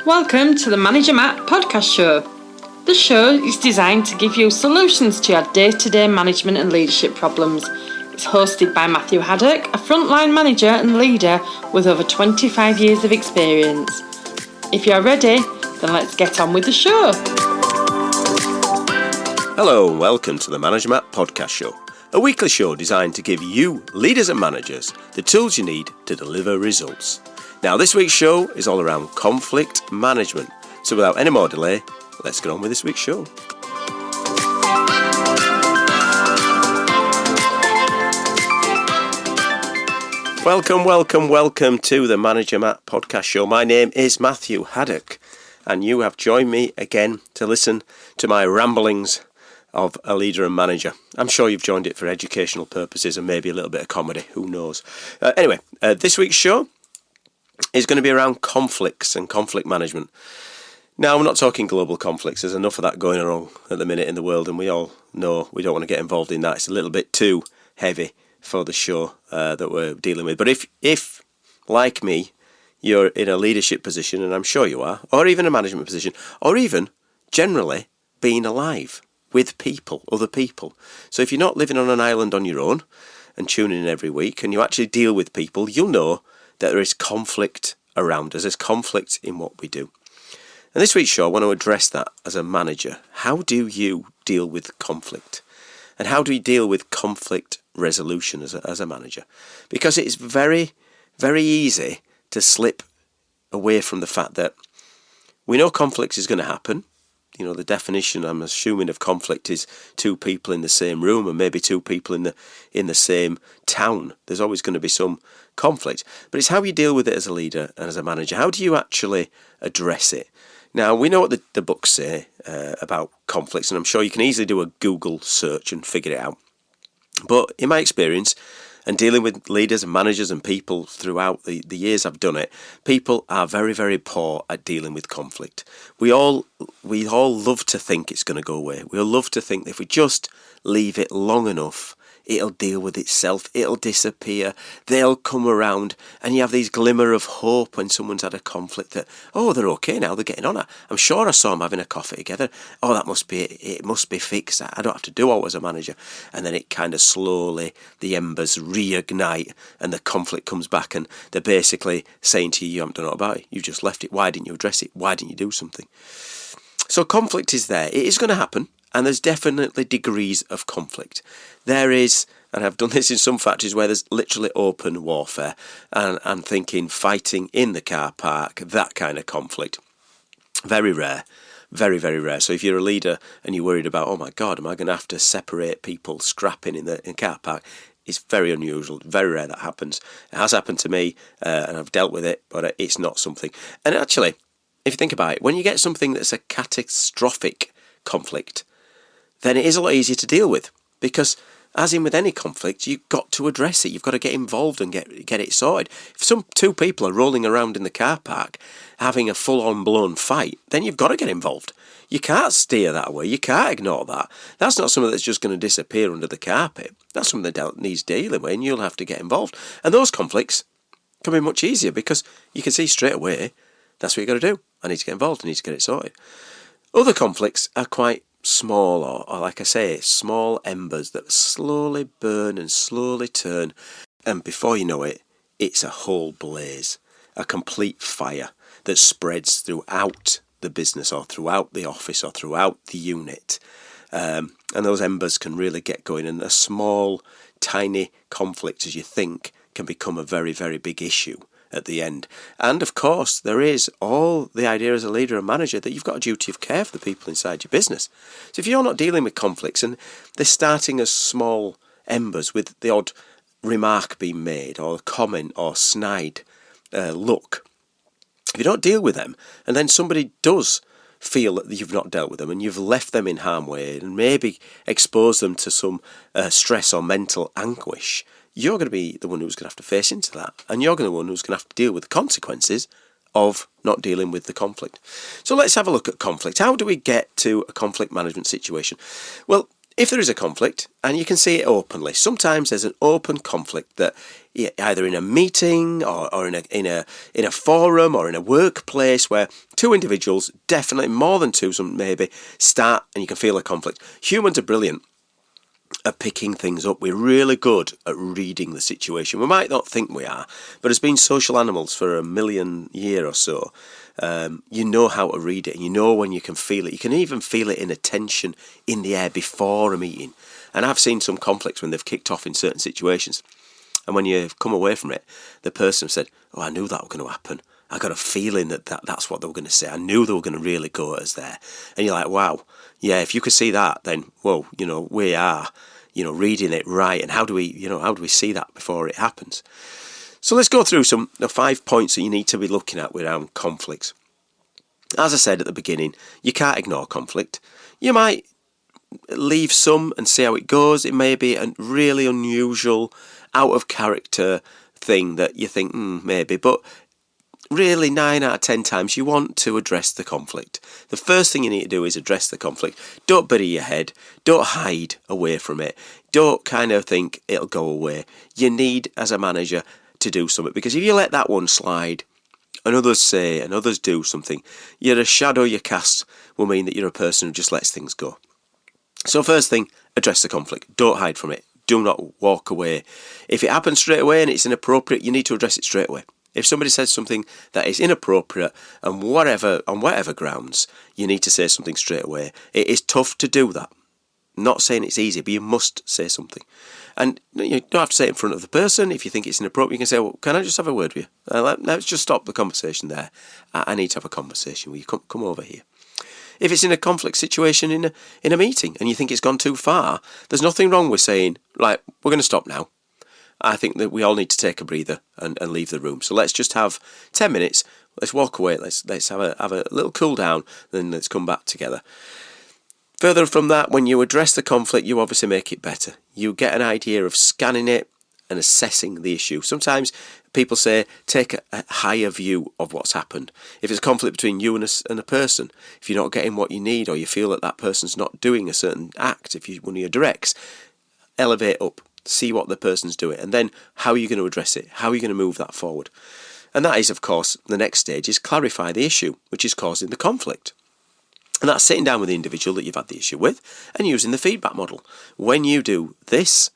Welcome to the Manager Matt Podcast Show. The show is designed to give you solutions to your day-to-day management and leadership problems. It's hosted by Matthew Haddock, a frontline manager and leader with over 25 years of experience. If you're ready, then let's get on with the show. Hello and welcome to the Manager Matt Podcast Show, a weekly show designed to give you, leaders and managers, the tools you need to deliver results. Now, this week's show is all around conflict management. So without any more delay, let's get on with this week's show. Welcome to the Manager Matt Podcast Show. My name is Matthew Haddock, and you have joined me again to listen to my ramblings of a leader and manager. I'm sure you've joined it for educational purposes and maybe a little bit of comedy, who knows. Anyway, this week's show is going to be around conflicts and conflict management. Now, we're not talking global conflicts. There's enough of that going on at the minute in the world, and we all know we don't want to get involved in that. It's a little bit too heavy for the show that we're dealing with. But if, like me, you're in a leadership position, and I'm sure you are, or even a management position, or even generally being alive with people, other people. So if you're not living on an island on your own and tuning in every week, and you actually deal with people, you'll know that there is conflict around us. There's conflict in what we do. And this week's show, I want to address that as a manager. How do you deal with conflict? And how do you deal with conflict resolution as a manager? Because it's very, very easy to slip away from the fact that we know conflict is going to happen. You know, the definition, I'm assuming, of conflict is two people in the same room and maybe two people in the same town. There's always going to be some conflict. But it's how you deal with it as a leader and as a manager. How do you actually address it? Now, we know what the books say about conflicts, and I'm sure you can easily do a Google search and figure it out. But in my experience, and dealing with leaders and managers and people throughout the years I've done it, people are very, very poor at dealing with conflict. We all love to think it's going to go away. We all love to think that if we just leave it long enough, it'll deal with itself, it'll disappear, they'll come around, and you have these glimmer of hope when someone's had a conflict that, oh, they're okay now, they're getting on. I'm sure I saw them having a coffee together. Oh, that must be it must be fixed. I don't have to do all as a manager. And then it kind of slowly, the embers reignite and the conflict comes back, and they're basically saying to you, you haven't done all about it, you just left it, why didn't you address it, why didn't you do something? So conflict is there, it is going to happen. And there's definitely degrees of conflict. There is, and I've done this in some factories where there's literally open warfare. And I'm thinking fighting in the car park, that kind of conflict. Very rare. Very, very rare. So if you're a leader and you're worried about, oh my God, am I going to have to separate people scrapping in the car park? It's very unusual, very rare that happens. It has happened to me and I've dealt with it, but it's not something. And actually, if you think about it, when you get something that's a catastrophic conflict, then it is a lot easier to deal with, because as in with any conflict, you've got to address it. You've got to get involved and get it sorted. If two people are rolling around in the car park having a full-on blown fight, then you've got to get involved. You can't steer that away. You can't ignore that. That's not something that's just going to disappear under the carpet. That's something that needs dealing with, and you'll have to get involved. And those conflicts can be much easier because you can see straight away that's what you've got to do. I need to get involved. I need to get it sorted. Other conflicts are quite small, or like I say, small embers that slowly burn and slowly turn, and before you know it, it's a whole blaze, a complete fire that spreads throughout the business or throughout the office or throughout the unit, and those embers can really get going, and a small, tiny conflict, as you think, can become a very, very big issue at the end. And of course, there is all the idea as a leader and manager that you've got a duty of care for the people inside your business. So if you're not dealing with conflicts and they're starting as small embers with the odd remark being made or comment or snide look, if you don't deal with them and then somebody does feel that you've not dealt with them and you've left them in harm's way and maybe exposed them to some stress or mental anguish, you're going to be the one who's going to have to face into that. And you're going to be the one who's going to have to deal with the consequences of not dealing with the conflict. So let's have a look at conflict. How do we get to a conflict management situation? Well, If there is a conflict, and you can see it openly, sometimes there's an open conflict that either in a meeting or in a forum or in a workplace where two individuals, definitely more than two, some maybe, start and you can feel a conflict. Humans are brilliant at picking things up. We're really good at reading the situation. We might not think we are, but as being social animals for 1 million years or so, you know how to read it. You know when you can feel it. You can even feel it in a tension in the air before a meeting. And I've seen some conflicts when they've kicked off in certain situations. And when you've come away from it, the person said, "Oh, I knew that was going to happen. I got a feeling that's what they were going to say. I knew they were going to really go at us there." And you're like, wow, yeah, if you could see that, then, whoa, we are, reading it right. And how do we see that before it happens? So let's go through some 5 points that you need to be looking at around conflicts. As I said at the beginning, you can't ignore conflict. You might leave some and see how it goes. It may be a really unusual, out of character thing that you think, maybe, but really 9 out of 10 times you want to address the conflict. The first thing you need to do is address the conflict. Don't bury your head. Don't hide away from it. Don't kind of think it'll go away. You need, as a manager, to do something, because if you let that one slide and others say and others do something, you're a shadow you cast will mean that you're a person who just lets things go. So first thing, address the conflict. Don't hide from it. Do not walk away. If it happens straight away and it's inappropriate, you need to address it straight away. If somebody says something that is inappropriate and on whatever grounds, you need to say something straight away. It is tough to do that. I'm not saying it's easy, but you must say something. And you don't have to say it in front of the person. If you think it's inappropriate, you can say, "Well, can I just have a word with you? Let's just stop the conversation there. I need to have a conversation with you. Come over here." If it's in a conflict situation in a meeting and you think it's gone too far, there's nothing wrong with saying, "Right, we're going to stop now. I think that we all need to take a breather and leave the room. So let's just have 10 minutes. Let's walk away. Let's have a little cool down. Then let's come back together." Further from that, when you address the conflict, you obviously make it better. You get an idea of scanning it and assessing the issue. Sometimes people say, take a higher view of what's happened. If it's a conflict between you and a person, if you're not getting what you need or you feel that person's not doing a certain act, if you're one of your directs, elevate up, see what the person's doing, and then how are you going to address it? How are you going to move that forward? And that is, of course, the next stage is clarify the issue, which is causing the conflict. And that's sitting down with the individual that you've had the issue with and using the feedback model. When you do this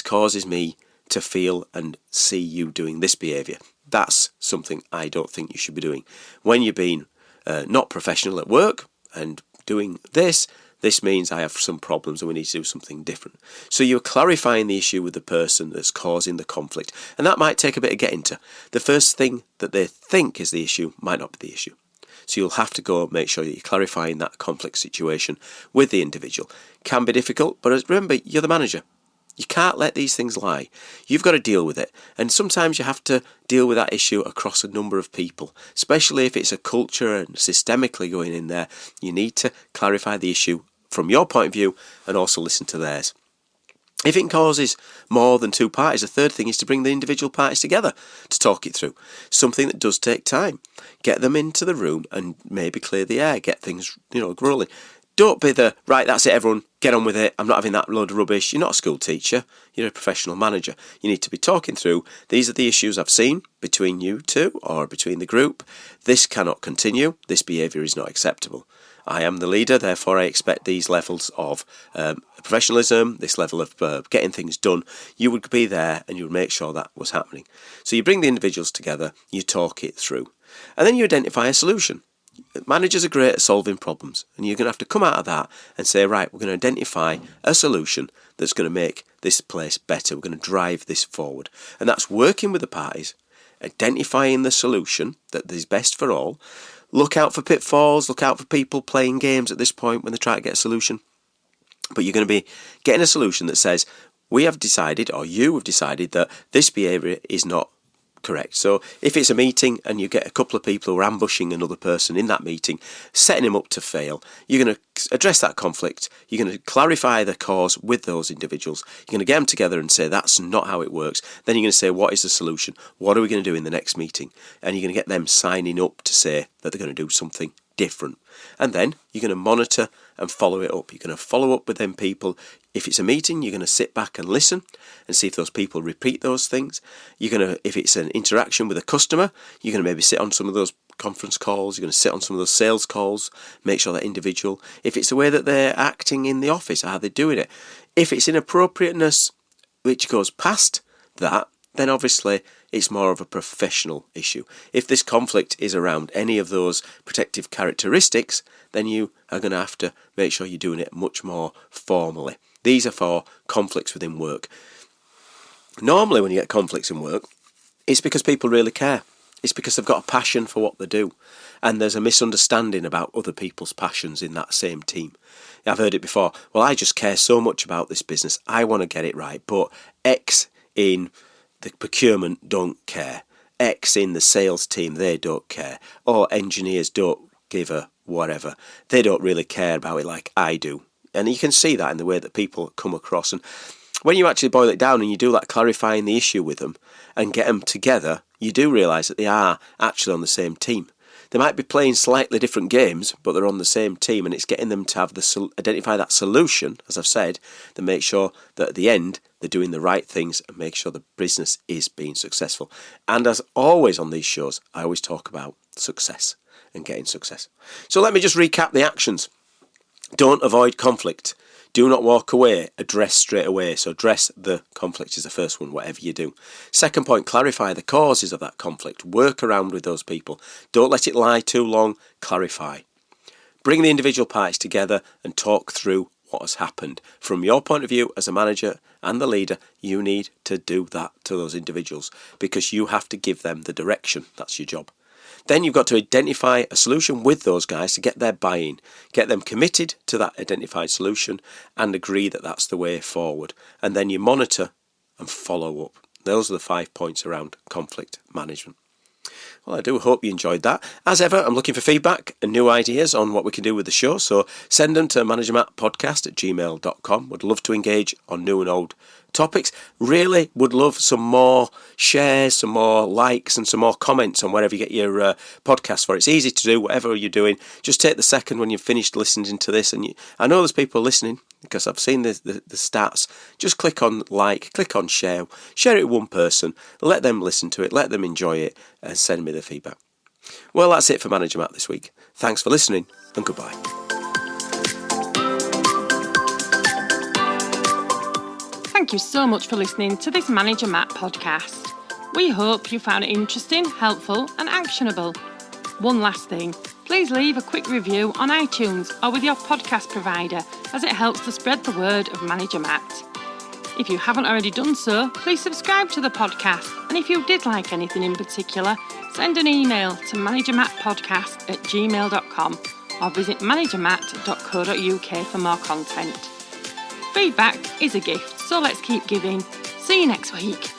causes me to feel and see you doing this behaviour. That's something I don't think you should be doing. When you're being not professional at work and doing this means I have some problems and we need to do something different. So you're clarifying the issue with the person that's causing the conflict. And that might take a bit of getting to. The first thing that they think is the issue might not be the issue. So you'll have to go and make sure that you're clarifying that conflict situation with the individual. Can be difficult, but remember, you're the manager. You can't let these things lie. You've got to deal with it. And sometimes you have to deal with that issue across a number of people, especially if it's a culture and systemically going in there. You need to clarify the issue from your point of view and also listen to theirs. If it causes more than two parties, the third thing is to bring the individual parties together to talk it through. Something that does take time. Get them into the room and maybe clear the air, get things, rolling. Don't be right, that's it everyone, get on with it, I'm not having that load of rubbish. You're not a school teacher, you're a professional manager. You need to be talking through, these are the issues I've seen between you two or between the group. This cannot continue, this behaviour is not acceptable. I am the leader, therefore I expect these levels of professionalism, this level of getting things done. You would be there and you would make sure that was happening. So you bring the individuals together, you talk it through, and then you identify a solution. Managers are great at solving problems, and you're going to have to come out of that and say, right, we're going to identify a solution that's going to make this place better. We're going to drive this forward. And that's working with the parties, identifying the solution that is best for all. Look out for pitfalls, look out for people playing games at this point when they try to get a solution. But you're going to be getting a solution that says, we have decided, or you have decided, that this behaviour is not correct. So if it's a meeting and you get a couple of people who are ambushing another person in that meeting, setting him up to fail, you're going to address that conflict. You're going to clarify the cause with those individuals. You're going to get them together and say, that's not how it works. Then you're going to say, what is the solution? What are we going to do in the next meeting? And you're going to get them signing up to say that they're going to do something different. And then you're going to monitor and follow it up. You're going to follow up with them people. If it's a meeting, you're going to sit back and listen and see if those people repeat those things. If it's an interaction with a customer, you're going to maybe sit on some of those conference calls. You're going to sit on some of those sales calls, make sure that individual. If it's the way that they're acting in the office, how they're doing it. If it's inappropriateness which goes past that, then obviously it's more of a professional issue. If this conflict is around any of those protective characteristics, then you are going to have to make sure you're doing it much more formally. These are for conflicts within work. Normally when you get conflicts in work, it's because people really care. It's because they've got a passion for what they do. And there's a misunderstanding about other people's passions in that same team. I've heard it before. Well, I just care so much about this business. I want to get it right. But X in the procurement don't care. X in the sales team, they don't care. Or engineers don't give a whatever. They don't really care about it like I do. And you can see that in the way that people come across. And when you actually boil it down and you do that clarifying the issue with them and get them together, you do realise that they are actually on the same team. They might be playing slightly different games, but they're on the same team, and it's getting them to have identify that solution, as I've said, to make sure that at the end they're doing the right things and make sure the business is being successful. And as always on these shows, I always talk about success and getting success. So let me just recap the actions. Don't avoid conflict. Do not walk away. Address straight away. So address the conflict is the first one, whatever you do. Second point, clarify the causes of that conflict. Work around with those people. Don't let it lie too long. Clarify. Bring the individual parties together and talk through what has happened. From your point of view as a manager and the leader, you need to do that to those individuals because you have to give them the direction. That's your job. Then you've got to identify a solution with those guys to get their buy-in, get them committed to that identified solution and agree that that's the way forward. And then you monitor and follow up. Those are the 5 points around conflict management. Well, I do hope you enjoyed that. As ever, I'm looking for feedback and new ideas on what we can do with the show, so send them to managermattpodcast@gmail.com. Would love to engage on new and old topics. Really would love some more shares, some more likes and some more comments on wherever you get your podcast for. It's easy to do, whatever you're doing. Just take the second when you've finished listening to this. And I know there's people listening because I've seen the stats. Just click on like, click on share it with one person, let them listen to it, let them enjoy it and send me the feedback. Well, that's it for Manager Matt this week. Thanks for listening and goodbye. Thank you so much for listening to this Manager Matt podcast. We hope you found it interesting, helpful and actionable. One last thing, please leave a quick review on iTunes or with your podcast provider as it helps to spread the word of Manager Matt. If you haven't already done so, please subscribe to the podcast, and if you did like anything in particular, send an email to managermattpodcast@gmail.com or visit managermatt.co.uk for more content. Feedback is a gift, so let's keep giving. See you next week.